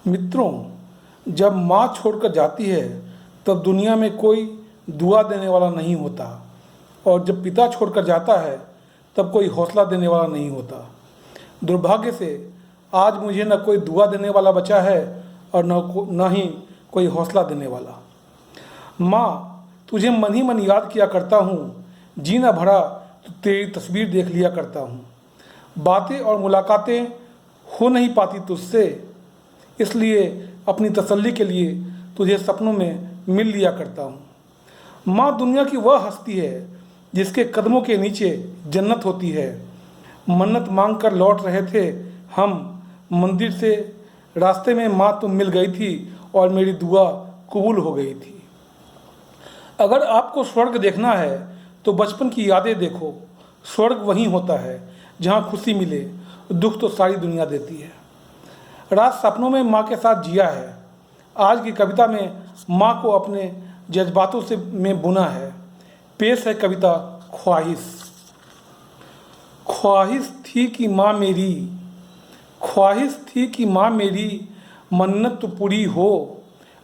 मित्रों, जब माँ छोड़कर जाती है तब दुनिया में कोई दुआ देने वाला नहीं होता, और जब पिता छोड़कर जाता है तब कोई हौसला देने वाला नहीं होता। दुर्भाग्य से आज मुझे न कोई दुआ देने वाला बचा है और न ही कोई हौसला देने वाला। माँ, तुझे मन ही मन याद किया करता हूँ, जीना भरा तो तेरी तस्वीर देख लिया करता हूँ। बातें और मुलाकातें हो नहीं पाती तुझसे, इसलिए अपनी तसल्ली के लिए तुझे सपनों में मिल लिया करता हूँ। माँ दुनिया की वह हस्ती है जिसके कदमों के नीचे जन्नत होती है। मन्नत मांग कर लौट रहे थे हम मंदिर से, रास्ते में माँ तुम मिल गई थी और मेरी दुआ कबूल हो गई थी। अगर आपको स्वर्ग देखना है तो बचपन की यादें देखो। स्वर्ग वहीं होता है जहाँ खुशी मिले, दुख तो सारी दुनिया देती है। रात सपनों में माँ के साथ जिया है। आज की कविता में माँ को अपने जज्बातों से में बुना है। पेश है कविता ख्वाहिश। ख्वाहिश थी कि माँ मेरी, ख्वाहिश थी कि माँ मेरी मन्नत तो पूरी हो,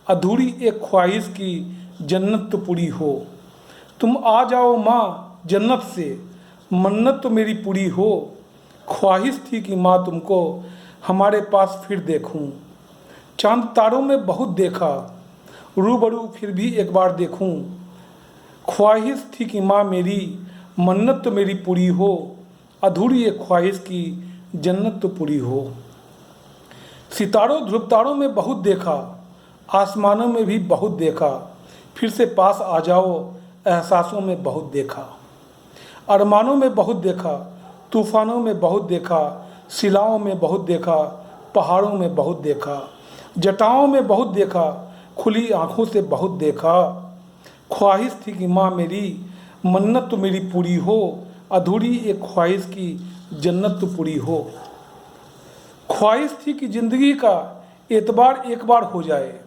अधूरी एक ख्वाहिश की जन्नत तो पूरी हो। तुम आ जाओ माँ जन्नत से, मन्नत तो मेरी पूरी हो। ख्वाहिश थी कि माँ तुमको हमारे पास फिर देखूं। चांद तारों में बहुत देखा, रूबरू फिर भी एक बार देखूं। ख्वाहिश थी कि माँ मेरी मन्नत तो मेरी पूरी हो, अधूरी एक ख्वाहिश की जन्नत तो पूरी हो। सितारों ध्रुव तारों में बहुत देखा, आसमानों में भी बहुत देखा। फिर से पास आ जाओ, एहसासों में बहुत देखा। अरमानों में बहुत देखा, तूफानों में बहुत देखा, शिलाओं में बहुत देखा, पहाड़ों में बहुत देखा, जटाओं में बहुत देखा, खुली आँखों से बहुत देखा। ख्वाहिश थी कि माँ मेरी मन्नत तो मेरी पूरी हो, अधूरी एक ख्वाहिश की जन्नत तो पूरी हो। ख्वाहिश थी कि ज़िंदगी का एतबार एक बार हो जाए,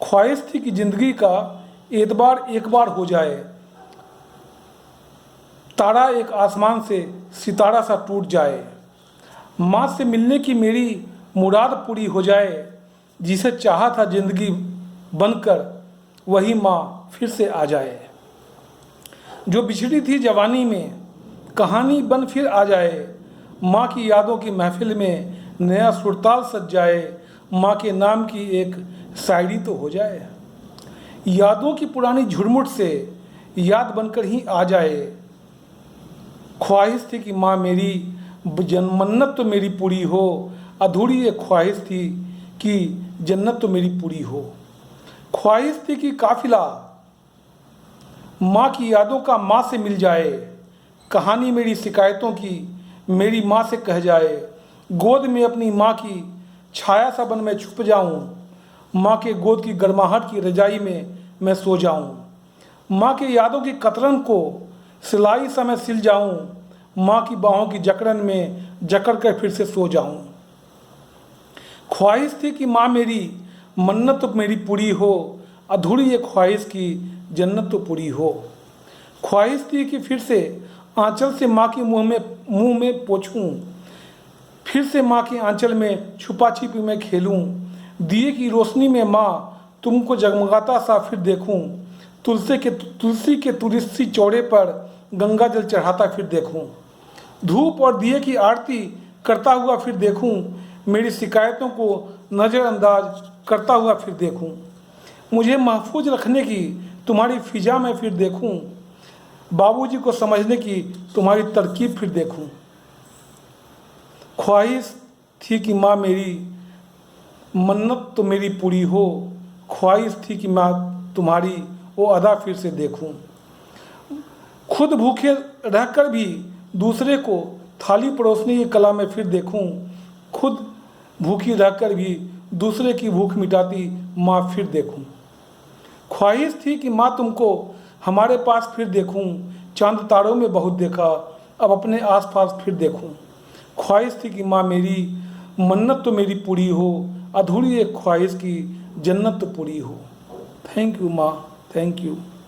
ख्वाहिश थी कि ज़िंदगी का एतबार एक बार हो जाए। तारा एक आसमान से सितारा सा टूट जाए। माँ से मिलने की मेरी मुराद पूरी हो जाए। जिसे चाहा था ज़िंदगी बनकर, वही माँ फिर से आ जाए। जो बिछड़ी थी जवानी में, कहानी बन फिर आ जाए। माँ की यादों की महफिल में नया सुरताल सज जाए। माँ के नाम की एक शायरी तो हो जाए। यादों की पुरानी झुरमुट से याद बनकर ही आ जाए। ख्वाहिश थी कि माँ मेरी मन्नत तो मेरी पूरी हो, अधूरी एक ख्वाहिश थी कि जन्नत तो मेरी पूरी हो। ख्वाहिश थी कि काफिला माँ की यादों का माँ से मिल जाए। कहानी मेरी शिकायतों की मेरी माँ से कह जाए। गोद में अपनी माँ की छाया सा बन मैं छुप जाऊँ। माँ के गोद की गर्माहट की रजाई में मैं सो जाऊँ। माँ के यादों की कतरन को सिलाई सा मैं सिल जाऊँ। माँ की बाहों की जकड़न में जकड़ कर फिर से सो जाऊँ। ख्वाहिश थी कि माँ मेरी मन्नत तो मेरी पूरी हो, अधूरी एक ख्वाहिश की जन्नत तो पूरी हो। ख्वाहिश थी कि फिर से आंचल से माँ के मुँह में पोंछूं। फिर से माँ के आंचल में छुपा छिपी मैं खेलूं। दिए की रोशनी में माँ तुमको जगमगाता सा फिर देखूं। तुलसी के तुलसी चौड़े पर गंगा जल चढ़ाता फिर देखूं। धूप और दिए की आरती करता हुआ फिर देखूं। मेरी शिकायतों को नज़रअंदाज करता हुआ फिर देखूं। मुझे महफूज रखने की तुम्हारी फिजा में फिर देखूं। बाबूजी को समझने की तुम्हारी तरकीब फिर देखूं। ख्वाहिश थी कि माँ मेरी मन्नत तो मेरी पूरी हो, ख्वाहिश थी कि माँ तुम्हारी वो अदा फिर से देखूं। खुद भूखे रहकर भी दूसरे को थाली परोसने की कला में फिर देखूं। खुद भूखी रहकर भी दूसरे की भूख मिटाती माँ फिर देखूं। ख्वाहिश थी कि माँ तुमको हमारे पास फिर देखूं। चांद तारों में बहुत देखा, अब अपने आसपास फिर देखूं। ख्वाहिश थी कि माँ मेरी मन्नत तो मेरी पूरी हो, अधूरी एक ख्वाहिश की जन्नत तो पूरी हो। थैंक यू माँ, थैंक यू।